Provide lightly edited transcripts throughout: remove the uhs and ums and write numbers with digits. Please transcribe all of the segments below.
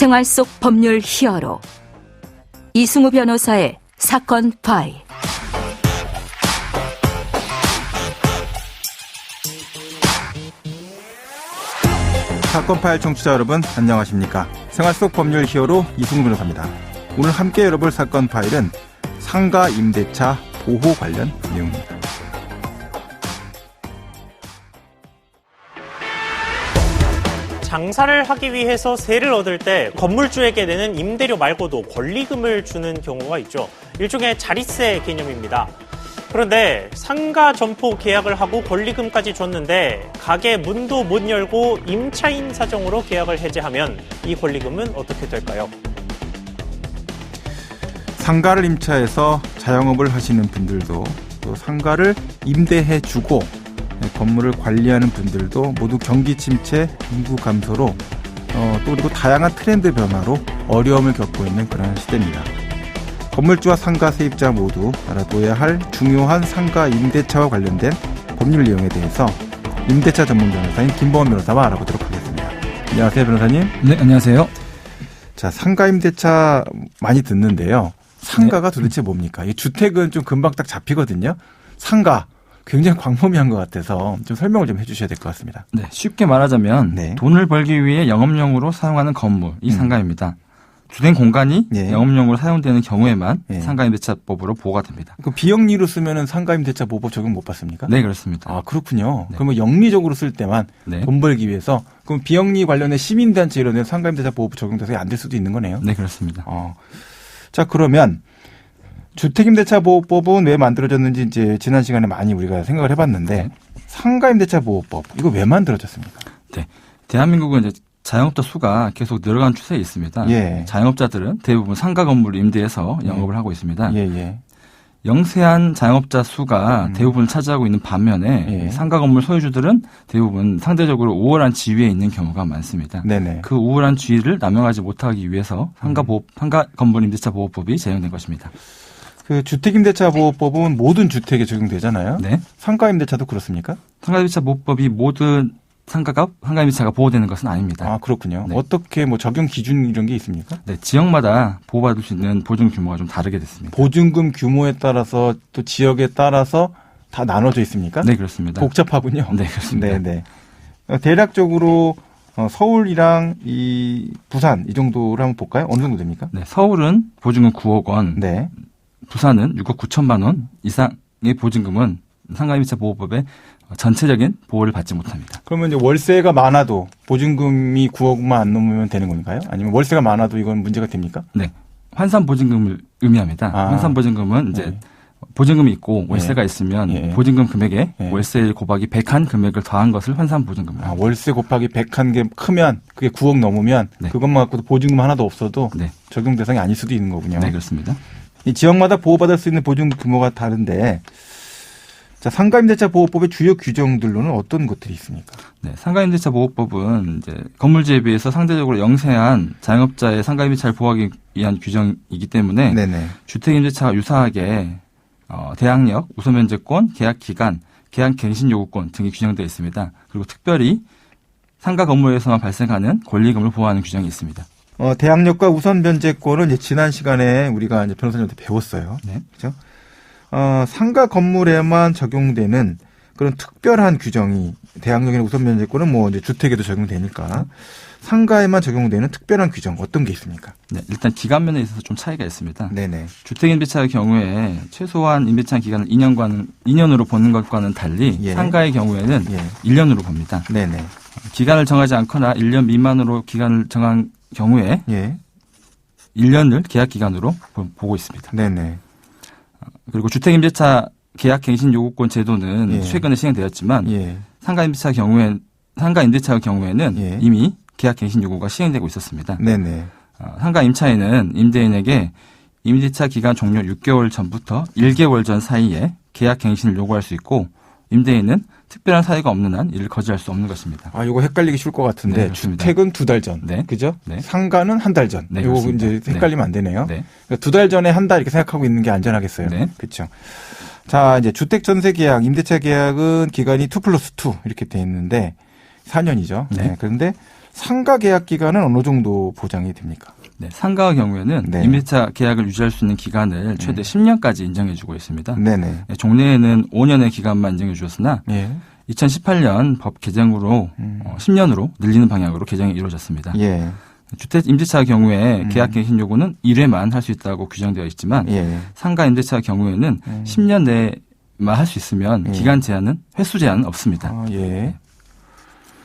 생활 속 법률 히어로 이승우 변호사의 사건 파일. 사건 파일 청취자 여러분 안녕하십니까. 생활 속 법률 히어로 이승우 변호사입니다. 오늘 함께 열어볼 사건 파일은 상가 임대차 보호 관련 내용입니다. 장사를 하기 위해서 세를 얻을 때 건물주에게 내는 임대료 말고도 권리금을 주는 경우가 있죠. 일종의 자릿세 개념입니다. 그런데 상가 점포 계약을 하고 권리금까지 줬는데 가게 문도 못 열고 임차인 사정으로 계약을 해지하면 이 권리금은 어떻게 될까요? 상가를 임차해서 자영업을 하시는 분들도 또 상가를 임대해주고 건물을 관리하는 분들도 모두 경기 침체, 인구 감소로 또 그리고 다양한 트렌드 변화로 어려움을 겪고 있는 그런 시대입니다. 건물주와 상가 세입자 모두 알아둬야 할 중요한 상가 임대차와 관련된 법률 내용에 대해서 임대차 전문 변호사인 김보원 변호사와 알아보도록 하겠습니다. 안녕하세요, 변호사님. 네, 안녕하세요. 자, 상가 임대차 많이 듣는데요. 상가가 도대체 뭡니까? 이 주택은 좀 금방 딱 잡히거든요. 상가. 굉장히 광범위한 것 같아서 좀 설명을 좀 해주셔야 될 것 같습니다. 네, 쉽게 말하자면 네. 돈을 벌기 위해 영업용으로 사용하는 건물, 이 상가입니다. 주된 공간이 영업용으로 사용되는 경우에만 상가임대차법으로 보호가 됩니다. 그 비영리로 쓰면은 상가임대차 보호법 적용 못 받습니까? 네, 그렇습니다. 아, 그렇군요. 네. 그러면 영리적으로 쓸 때만 돈 벌기 위해서 그럼 비영리 관련된 시민단체 이런 데는 상가임대차 보호법 적용돼서 안 될 수도 있는 거네요. 네, 그렇습니다. 자, 그러면 주택임대차 보호법은 왜 만들어졌는지 이제 지난 시간에 많이 우리가 생각을 해봤는데 상가임대차 보호법 이거 왜 만들어졌습니까? 네, 대한민국은 이제 자영업자 수가 계속 늘어가는 추세에 있습니다. 예. 자영업자들은 대부분 상가 건물을 임대해서 영업을 하고 있습니다. 예. 영세한 자영업자 수가 대부분 차지하고 있는 반면에 상가 건물 소유주들은 대부분 상대적으로 우월한 지위에 있는 경우가 많습니다. 네네. 그 우월한 지위를 남용하지 못하기 위해서 상가 건물 임대차 보호법이 제정된 것입니다. 그 주택임대차 보호법은 모든 주택에 적용되잖아요. 네. 상가임대차도 그렇습니까? 상가임대차 보호법이 모든 상가임대차가 보호되는 것은 아닙니다. 아, 그렇군요. 네. 어떻게 뭐 적용 기준 이런 게 있습니까? 네, 지역마다 보호받을 수 있는 보증 규모가 좀 다르게 됐습니다. 보증금 규모에 따라서 또 지역에 따라서 다 나눠져 있습니까? 네, 그렇습니다. 복잡하군요. 네, 그렇습니다. 네. 대략적으로 서울이랑 이 부산 이 정도를 한번 볼까요? 어느 정도 됩니까? 네, 서울은 보증금 9억 원, 네. 부산은 6억 9천만 원 이상의 보증금은 상가임대차 보호법의 전체적인 보호를 받지 못합니다. 그러면 이제 월세가 많아도 보증금이 9억만 안 넘으면 되는 건가요? 아니면 월세가 많아도 이건 문제가 됩니까? 네, 환산 보증금을 의미합니다. 환산 보증금은 이제 보증금이 있고 월세가 있으면 보증금 금액에 월세 곱하기 100한 금액을 더한 것을 환산 보증금을 합니다. 월세 곱하기 100한 게 크면 그게 9억 넘으면 그것만 갖고도 보증금 하나도 없어도 적용 대상이 아닐 수도 있는 거군요. 네, 그렇습니다. 이 지역마다 보호받을 수 있는 보증금 규모가 다른데 자, 상가임대차 보호법의 주요 규정들로는 어떤 것들이 있습니까? 네, 상가임대차 보호법은 이제 건물주에 비해서 상대적으로 영세한 자영업자의 상가임대차를 보호하기 위한 규정이기 때문에 주택임대차와 유사하게 대항력, 우선면제권, 계약기간, 계약갱신요구권 등이 규정되어 있습니다. 그리고 특별히 상가 건물에서만 발생하는 권리금을 보호하는 규정이 있습니다. 대항력과 우선면제권은 이제 지난 시간에 우리가 이제 변호사님한테 배웠어요. 네. 그렇죠? 상가 건물에만 적용되는 그런 특별한 규정이 대항력이나 우선면제권은 뭐 이제 주택에도 적용되니까 상가에만 적용되는 특별한 규정 어떤 게 있습니까? 네, 일단 기간면에 있어서 좀 차이가 있습니다. 네네. 주택임대차의 경우에 최소한 임대차 기간을 2년으로 보는 것과는 달리 상가의 경우에는 1년으로 봅니다. 네네. 기간을 정하지 않거나 1년 미만으로 기간을 정한 경우에 1년을 계약 기간으로 보고 있습니다. 네네. 그리고 주택임대차 계약갱신요구권 제도는 최근에 시행되었지만 상가임대차 경우에는 이미 계약갱신요구가 시행되고 있었습니다. 네네. 상가임차인은 임대인에게 임대차 기간 종료 6개월 전부터 1개월 전 사이에 계약갱신을 요구할 수 있고 임대인은 특별한 사유가 없는 한 이를 거절할 수 없는 것입니다. 아, 이거 헷갈리기 쉬울 것 같은데 주택은 2달 전, 그죠? 상가는 한 달 전. 이거 이제 헷갈리면 안 되네요. 그러니까 2달 전에 한다 이렇게 생각하고 있는 게 안전하겠어요. 그렇죠. 자, 이제 주택 전세 계약, 임대차 계약은 기간이 2+2 이렇게 돼 있는데 4년이죠. 그런데 상가 계약 기간은 어느 정도 보장이 됩니까? 네, 상가의 경우에는 네. 임대차 계약을 유지할 수 있는 기간을 최대 10년까지 인정해주고 있습니다. 네네. 네, 종래에는 5년의 기간만 인정해 주었으나 2018년 법 개정으로 10년으로 늘리는 방향으로 개정이 이루어졌습니다. 예. 주택 임대차의 경우에 계약갱신 요구는 1회만 할 수 있다고 규정되어 있지만 상가 임대차의 경우에는 10년 내만 할 수 있으면 기간 제한은 횟수 제한은 없습니다. 아, 예.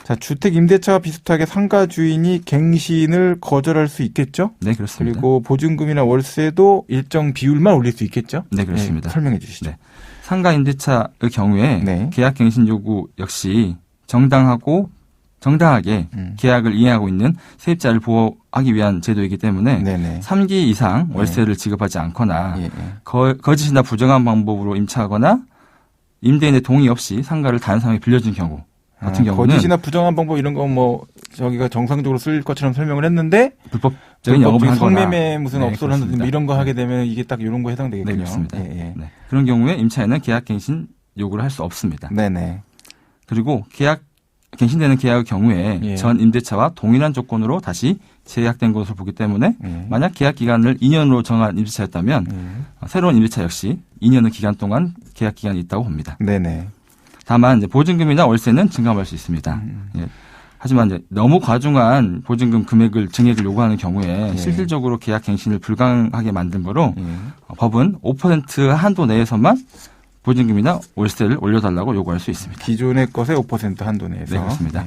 자, 주택 임대차와 비슷하게 상가 주인이 갱신을 거절할 수 있겠죠? 네, 그렇습니다. 그리고 보증금이나 월세도 일정 비율만 올릴 수 있겠죠? 네, 그렇습니다. 설명해 주시죠. 네. 상가 임대차의 경우에 네. 계약갱신 요구 역시 정당하게 계약을 이행하고 있는 세입자를 보호하기 위한 제도이기 때문에 네네. 3기 이상 월세를 지급하지 않거나 예. 거짓이나 부정한 방법으로 임차하거나 임대인의 동의 없이 상가를 다른 사람에게 빌려준 경우 같은 경우는 거짓이나 부정한 방법 이런 거 뭐 저기가 정상적으로 쓸 것처럼 설명을 했는데 불법적인 영업을 한 거나 성매매 무슨 업소를 하는 그렇습니다. 이런 거 하게 되면 이게 딱 이런 거 해당되겠군요. 네, 그렇습니다. 예. 네. 그런 경우에 임차인은 계약갱신 요구를 할 수 없습니다. 네네. 그리고 갱신되는 계약의 경우에 전 임대차와 동일한 조건으로 다시 재계약된 것으로 보기 때문에 만약 계약 기간을 2년으로 정한 임대차였다면 새로운 임대차 역시 2년의 기간 동안 계약 기간이 있다고 봅니다. 네네. 다만 이제 보증금이나 월세는 증감할 수 있습니다. 하지만 이제 너무 과중한 보증금 증액을 요구하는 경우에 실질적으로 계약 갱신을 불가능하게 만든 거로 법은 5% 한도 내에서만 보증금이나 월세를 올려달라고 요구할 수 있습니다. 기존의 것의 5% 한도 내에서. 네, 그렇습니다.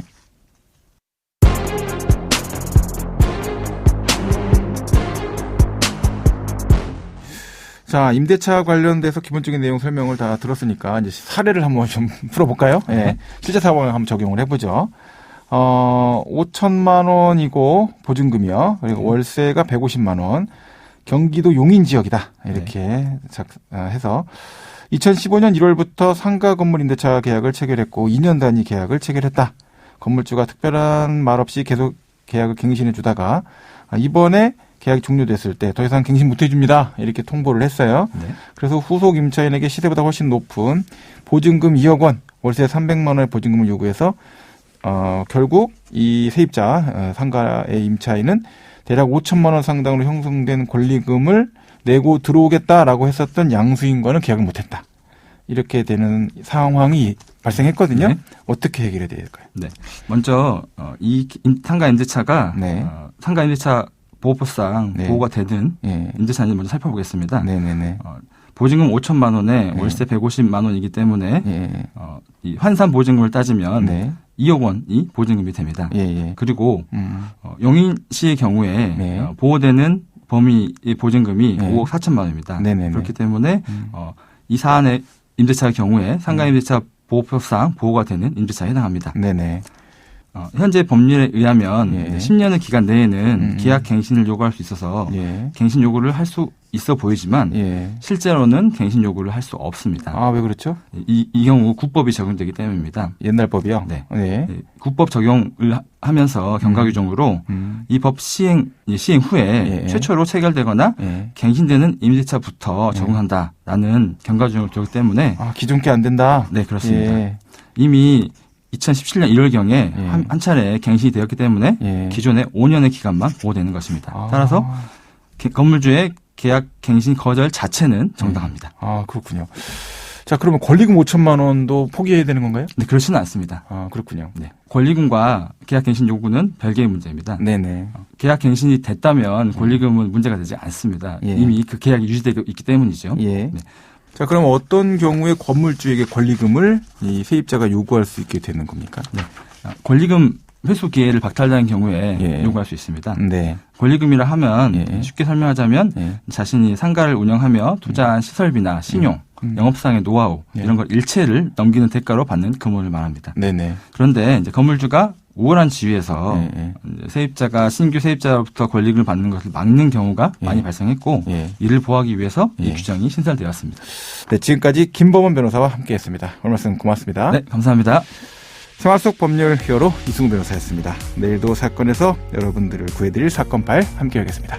자, 임대차 관련돼서 기본적인 내용 설명을 다 들었으니까 이제 사례를 한번 좀 풀어볼까요? 예. 실제 상황을 한번 적용을 해보죠. 5천만 원이고 보증금이요. 그리고 월세가 150만 원. 경기도 용인 지역이다. 이렇게 해서 2015년 1월부터 상가 건물 임대차 계약을 체결했고 2년 단위 계약을 체결했다. 건물주가 특별한 말 없이 계속 계약을 갱신해 주다가 이번에 계약이 종료됐을 때 더 이상 갱신 못 해줍니다. 이렇게 통보를 했어요. 네. 그래서 후속 임차인에게 시세보다 훨씬 높은 보증금 2억 원, 월세 300만 원의 보증금을 요구해서 결국 이 세입자 상가의 임차인은 대략 5천만 원 상당으로 형성된 권리금을 내고 들어오겠다라고 했었던 양수인과는 계약을 못했다. 이렇게 되는 상황이 발생했거든요. 네. 어떻게 해결해야 될까요? 네. 먼저 이 상가 임대차가 상가 임대차 보호법상 보호가 되든 임대차인지 먼저 살펴보겠습니다. 네네네. 보증금 5천만 원에 월세 150만 원이기 때문에 이 환산 보증금을 따지면 2억 원이 보증금이 됩니다. 그리고 용인시의 경우에 보호되는 범위의 보증금이 5억 4천만 원입니다. 네네네. 그렇기 때문에 이 사안의 임대차의 경우에 상가 임대차 보호법상 보호가 되는 임대차에 해당합니다. 네네. 현재 법률에 의하면 10년의 기간 내에는 계약 갱신을 요구할 수 있어서 갱신 요구를 할 수 있어 보이지만 실제로는 갱신 요구를 할 수 없습니다. 아, 왜 그렇죠? 이 경우 국법이 적용되기 때문입니다. 옛날 법이요? 네. 국법 적용을 하면서 경과 규정으로 이 법 시행 후에 최초로 체결되거나 갱신되는 임대차부터 적용한다라는 경과 규정을 두기 때문에 기존 게 안 된다? 네, 그렇습니다. 이미 2017년 1월경에 한 차례 갱신이 되었기 때문에 기존의 5년의 기간만 보호되는 것입니다. 따라서 건물주의 계약 갱신 거절 자체는 정당합니다. 아, 그렇군요. 자, 그러면 권리금 5천만 원도 포기해야 되는 건가요? 네, 그렇지는 않습니다. 아, 그렇군요. 네. 권리금과 계약 갱신 요구는 별개의 문제입니다. 네네. 계약 갱신이 됐다면 권리금은 문제가 되지 않습니다. 이미 그 계약이 유지되고 있기 때문이죠. 네. 자, 그럼 어떤 경우에 건물주에게 권리금을 이 세입자가 요구할 수 있게 되는 겁니까? 네. 권리금 회수 기회를 박탈당한 경우에 요구할 수 있습니다. 네. 권리금이라 하면 쉽게 설명하자면 자신이 상가를 운영하며 투자한 시설비나 신용, 영업상의 노하우 이런 걸 일체를 넘기는 대가로 받는 금원을 말합니다. 네네. 그런데 이제 건물주가 우월한 지위에서 세입자가 신규 세입자로부터 권리금을 받는 것을 막는 경우가 많이 발생했고 이를 보호하기 위해서 이 규정이 신설되었습니다. 네, 지금까지 김범원 변호사와 함께했습니다. 오늘 말씀 고맙습니다. 네, 감사합니다. 생활 속 법률 히어로 이승우 변호사였습니다. 내일도 사건에서 여러분들을 구해드릴 사건 파일 함께하겠습니다.